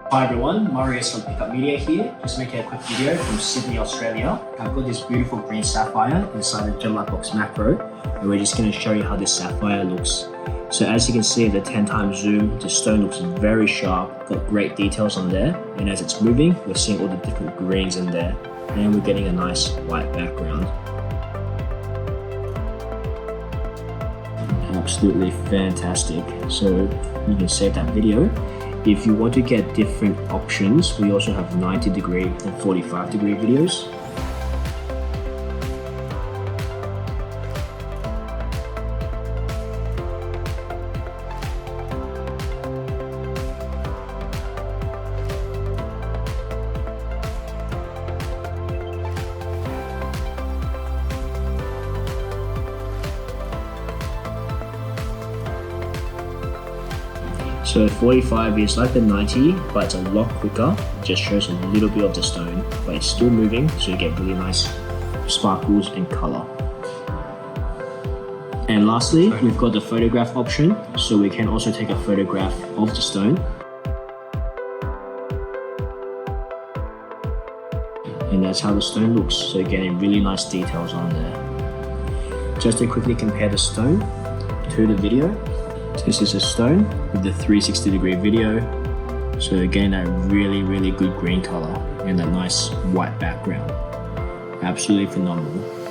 Hi everyone, Marius from Pickup Media here. Just making a quick video from Sydney, Australia. I've got this beautiful green sapphire inside the GemLightbox Macro, and we're just going to show you how this sapphire looks. So as you can see at the 10 times zoom, the stone looks very sharp, got great details on there, and as it's moving, we're seeing all the different greens in there, and we're getting a nice white background. Absolutely fantastic. So you can save that video. If you want to get different options, we also have 90 degree and 45 degree videos. So 45 is like the 90, but it's a lot quicker. It just shows a little bit of the stone, but it's still moving, so you get really nice sparkles and color. And lastly, we've got the photograph option, so we can also take a photograph of the stone. And that's how the stone looks, so you're getting really nice details on there. Just to quickly compare the stone to the video. This is a stone with the 360 degree video. So again, that really good green color and that nice white background. Absolutely phenomenal.